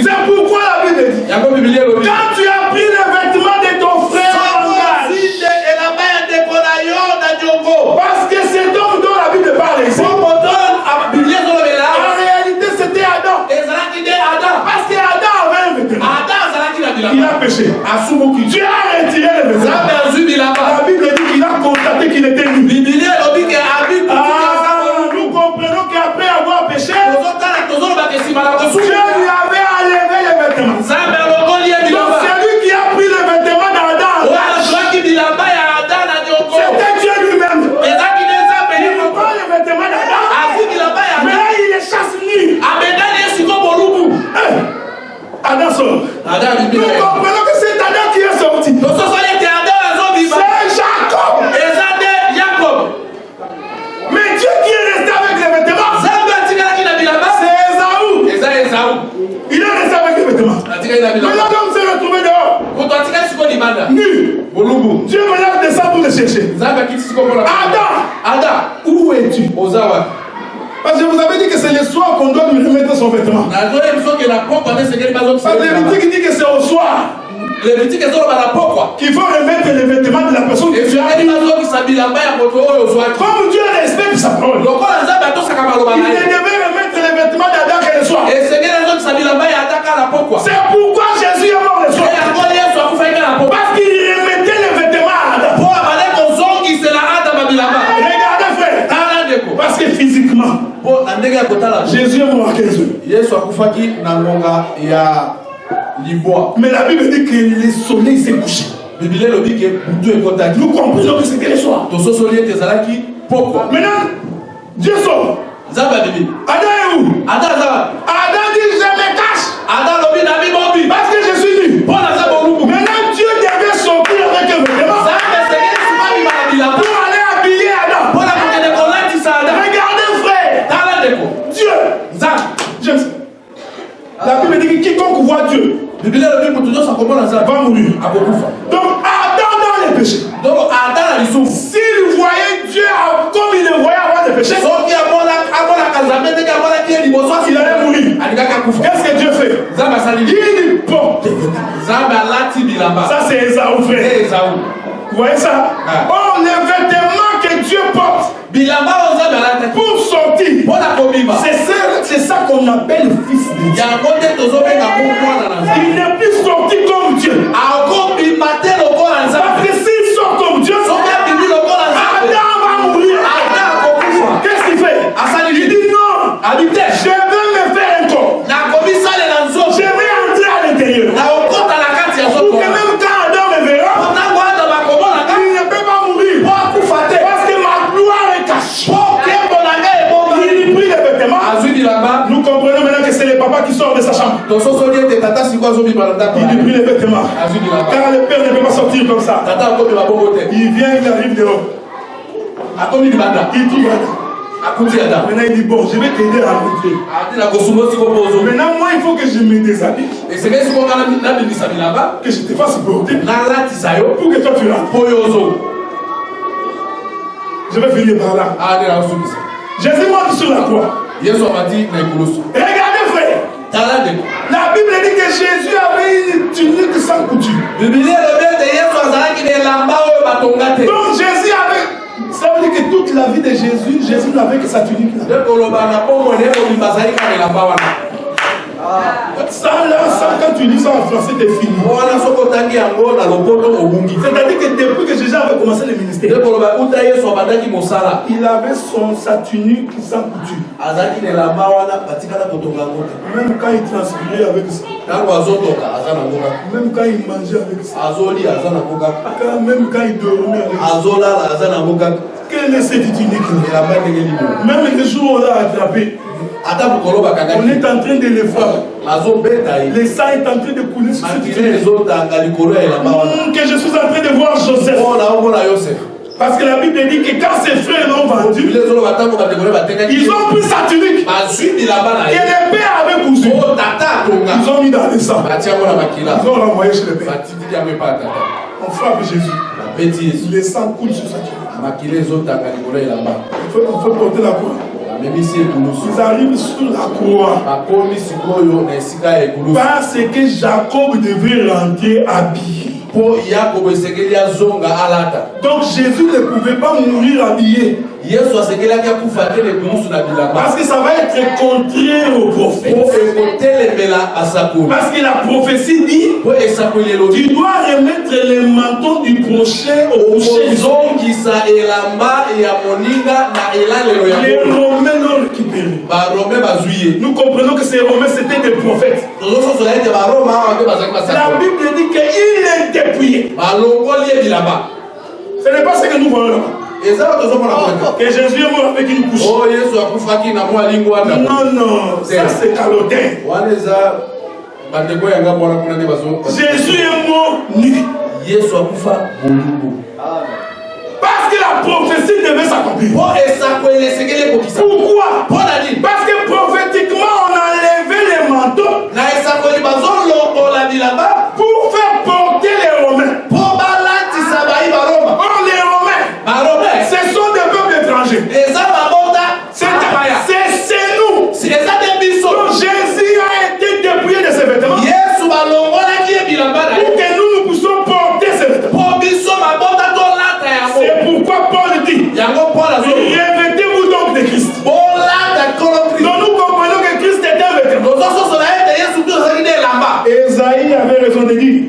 C'est pourquoi la Bible dit, quand tu as pris le vêtement de ton frère, parce que cet homme dont la Bible parle ici, en réalité c'était Adam. Parce que Adam avait un vêtement. Il a péché. Dieu a retiré le vêtement. La Bible dit qu'il a constaté qu'il était nu. Nous comprenons qu'après avoir péché, Dieu lui avait enlevé les vêtements. Donc celui qui a pris le vêtement d'Adam, c'était Dieu lui-même. Il prend le vêtement d'Adam, mais là il les chasse nus. Adam sort. Nous comprenons que c'est Adam qui est sorti. C'est Jacob. Mais Dieu qui est resté avec les vêtements, c'est Esaü. Il est resté avec les vêtements. Mais l'homme s'est retrouvé dehors. Nu. Dieu maintenant descend pour le chercher. Adam, où es-tu? Parce que je vous avais dit que c'est le soir qu'on doit lui remettre son vêtement. Parce que Lévitique dit que c'est au soir qu'il faut remettre les vêtements de la personne qui fait. Comme Dieu respecte sa parole, il devait remettre les vêtements d'Adam que le soir. C'est pourquoi Jésus est mort le soir. Parce qu'il remettait les vêtements à Adam. Regardez frère, parce que physiquement Jésus est mort à 15 heures. Mais la Bible dit que le soleil s'est couché. Nous comprenons que c'était le soir. Maintenant, Dieu sort. Adam est où? Adam dit je me cache. Parce que je suis nu. va mourir. Donc Adam dans les péchés. S'il voyait Dieu comme il le voyait avant le péché, il allait mourir. Qu'est-ce que Dieu fait? Il porte des vêtements. Ça c'est Ésaü, frère. Vous voyez ça? Oh, les vêtements que Dieu porte pour sortir, c'est ça qu'on appelle le fils de Dieu. Il n'est plus sorti comme Dieu. Parce que s'il sort comme Dieu, Adam va mourir. Qu'est-ce qu'il fait? Il dit non, je vais me faire un corps. Je vais entrer à l'intérieur. Pour que même quand Adam me verra, il ne peut pas mourir. Parce que ma gloire est cachée. Il prit les vêtements. Nous comprenons maintenant que c'est le papa qui sort de sa chambre. Il prit les vêtements. Car le père ne peut pas sortir comme ça. Il vient, il arrive dehors. Il trouve Adam. Maintenant il dit bon, je vais t'aider à rentrer. Maintenant moi il faut que je me déshabille. Que je te fasse porter. Pour que toi tu rentres. Je vais finir par là. Jésus monte sur la croix. Regardez frère. La Bible dit que Jésus avait une tunique sans couture. Donc Jésus avait... Ça veut dire que toute la vie de Jésus, Jésus n'avait que sa tunique là. Ça là, quand tu lis ça en français, t'es fini. C'est-à-dire que depuis que Jésus avait commencé le ministère, il avait sa tunique sans couture. Même quand il transpirait avec ça. Même quand il mangeait avec ça. Même quand il dormait avec ça. Quelle est cette tunique là? Même le jour où on l'a attrapé, on est en train de le voir. Le sang est en train de couler sur cette tunique. Que je suis en train de voir Joseph. Parce que la Bible dit que quand ses frères l'ont vendu, ils ont pris sa tunique. Et le père avait cousu. Ils ont mis dans le sang. Ils ont renvoyé chez le père. On frappe Jésus. Le sang coule sur sa tunique. Il faut porter la croix. Ils arrivent sur la croix. Parce que Jacob devait rentrer habillé. Donc Jésus ne pouvait pas mourir habillé. Parce que ça va être contraire au prophète. Parce que la prophétie dit tu dois remettre les manteaux du prochain au prochain. Les Romains l'ont récupéré. Nous comprenons que ces Romains c'était des prophètes. La Bible dit qu'il est dépouillé. Ce n'est pas ce que nous voyons là. Que Jésus est mort avec une couche. Non, non, ça c'est calotin. Jésus est mort nu. Parce que la prophétie devait s'accomplir. Pourquoi? Parce que prophétiquement on a enlevé les manteaux pour faire porter les Romains. Or les Romains, ce sont des peuples étrangers. C'est nous. Donc Jésus a été dépouillé de ses vêtements pour que nous puissions porter ses vêtements. C'est pourquoi Paul dit revêtez-vous donc de Christ. Donc nous comprenons que Christ est un vêtement. Esaïe avait raison de dire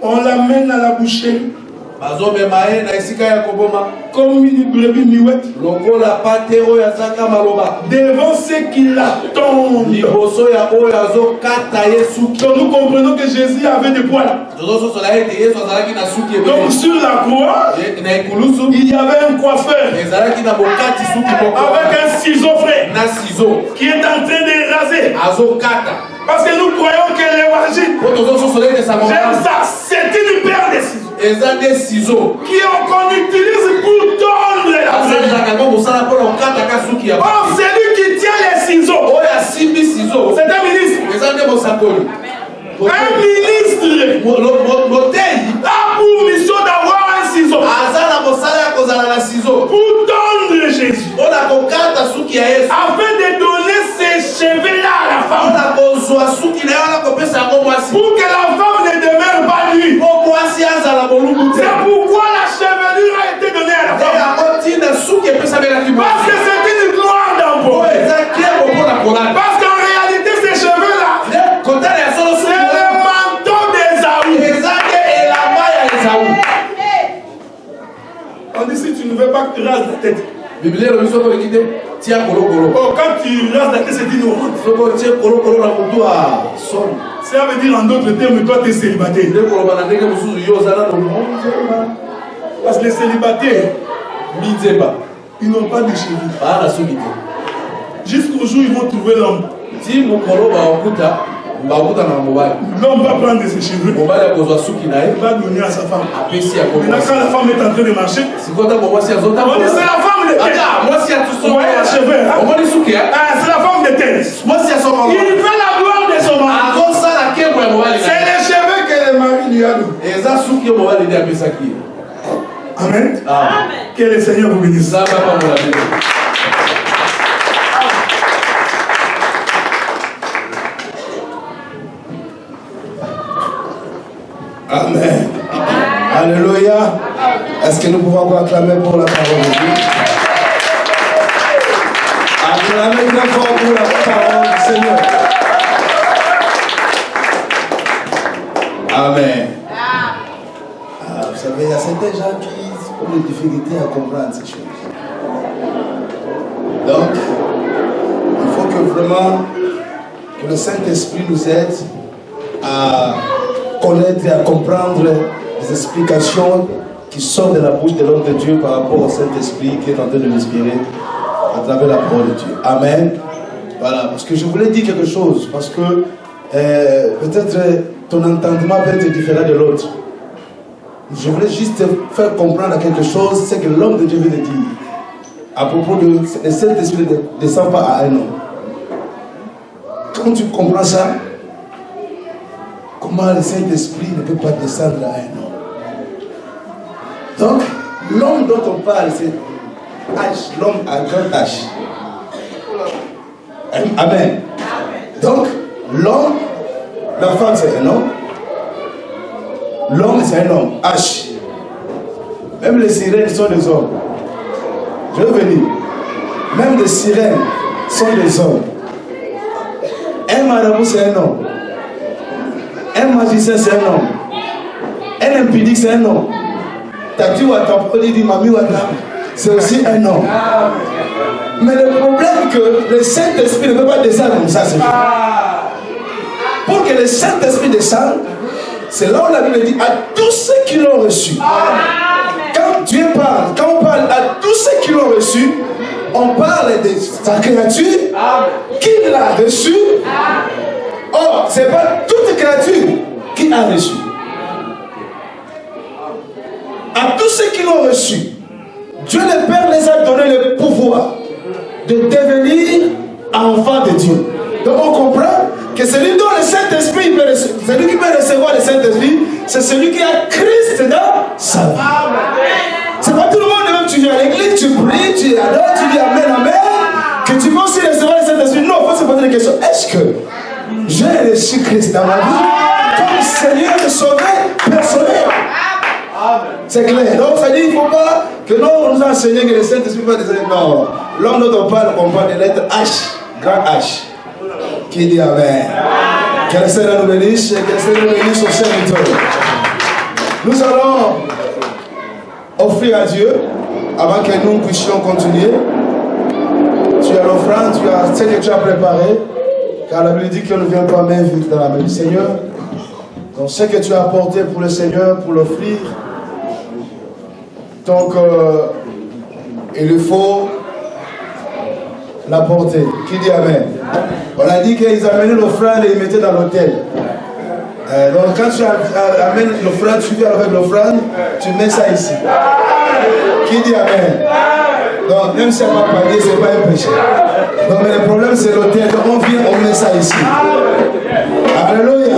on l'amène à la boucherie comme une brebis muette devant ceux qui l'attendent. Donc nous comprenons que Jésus avait des poils. Donc sur la croix il y avait un coiffeur avec un ciseau frais qui est en train de raser. Parce que nous croyons que l'évangile, j'aime ça, c'est une paire de ciseaux qu'on utilise pour tondre la terre. Or, celui qui tient les ciseaux, c'est un ministre. Un ministre a pour mission d'avoir un ciseau pour tondre Jésus, afin de donner ses cheveux-là à la femme, pour que la femme ne demeure pas nue. C'est pourquoi la chevelure a été donnée à la femme, parce que c'est une gloire d'abord. Parce qu'en réalité ces cheveux-là, c'est le manteau d'Ésaü. On dit si tu ne veux pas que tu rases la tête. Oh, quand tu rases la tête, c'est une honte. Ça veut dire en d'autres termes, toi tu es célibataire. Parce que les célibataires, ils n'ont pas de cheveux. Jusqu'au jour où ils vont trouver l'homme. L'homme va prendre ses cheveux, il va donner à sa femme. Maintenant, quand la femme est en train de marcher, on dit c'est la femme de tête. Vous voyez les cheveux, hein? C'est la femme de tête. Il fait la gloire de son mari. C'est les cheveux que le mari lui a donné. Amen. Que le Seigneur vous bénisse. Amen. Alléluia. Est-ce que nous pouvons encore acclamer pour la parole de Dieu? Acclamez très fort pour la parole du Seigneur. Amen. Vous savez, il y a certains gens qui ont des difficultés à comprendre ces choses. Donc, il faut que vraiment que le Saint-Esprit nous aide à connaître et à comprendre les explications qui sortent de la bouche de l'homme de Dieu par rapport au Saint-Esprit qui est en train de l'inspirer à travers la parole de Dieu. Amen. Voilà, parce que je voulais dire quelque chose, parce que peut-être ton entendement peut être différent de l'autre. Je voulais juste te faire comprendre quelque chose, c'est que l'homme de Dieu veut te dire. À propos de le Saint-Esprit ne descend pas à un homme. Quand tu comprends ça, comment le Saint-Esprit ne peut pas descendre à un homme. Donc, l'homme dont on parle, c'est H, l'homme à grand H. Amen. Donc, l'homme, la femme c'est un homme. L'homme c'est un homme, H. Même les sirènes sont des hommes. Je veux venir. Même les sirènes sont des hommes. Un marabout c'est un homme. Un magicien c'est un homme. Un impudique c'est un homme. Tati Wata, dit Mami Wata, c'est aussi un homme. Mais le problème est que le Saint-Esprit ne peut pas descendre comme ça. Pour que le Saint-Esprit descende, c'est là où la Bible dit à tous ceux qui l'ont reçu. Quand Dieu parle, quand on parle à tous ceux qui l'ont reçu, on parle de sa créature qui l'a reçu. Or, ce n'est pas toute créature qui a reçu. À tous ceux qui l'ont reçu, Dieu le Père les a donné le pouvoir de devenir enfants de Dieu. Donc on comprend que celui dont le Saint-Esprit, celui qui peut recevoir le Saint-Esprit, c'est celui qui a Christ dans sa vie. C'est pas tout le monde, même tu viens à l'église, tu pries, tu adores, tu dis Amen, Amen, que tu vas aussi recevoir le Saint-Esprit. Non, il faut se poser la question, est-ce que j'ai reçu Christ dans ma vie comme Seigneur et Sauveur personnel? C'est clair. Donc ça dit, il ne faut pas que nous on nous a enseigné que le Saint-Esprit va descendre. Non. L'homme dont on parle des lettres H, grand H. Qui dit Amen. Que le Seigneur nous bénisse et que le Seigneur nous bénisse au serviteur. Nous allons offrir à Dieu avant que nous puissions continuer. Tu as l'offrande, tu as ce que tu as préparé. Car la Bible dit qu'on ne vient pas main vide dans la main du Seigneur. Donc ce que tu as apporté pour le Seigneur, pour l'offrir. Donc, il faut l'apporter. Qui dit Amen? On a dit qu'ils amenaient l'offrande et ils mettaient dans l'autel. Donc, quand tu amènes l'offrande, tu viens avec l'offrande, tu mets ça ici. Qui dit Amen? Donc, même si elle n'a pas payé, ce n'est pas un péché. Donc, mais le problème, c'est l'autel. Donc, on vient, on met ça ici. Alléluia.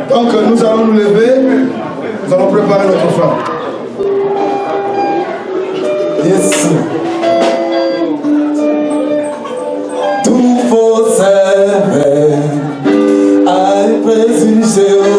Donc nous allons nous lever, nous allons préparer notre femme. Yes. Tout for seven, I praise you.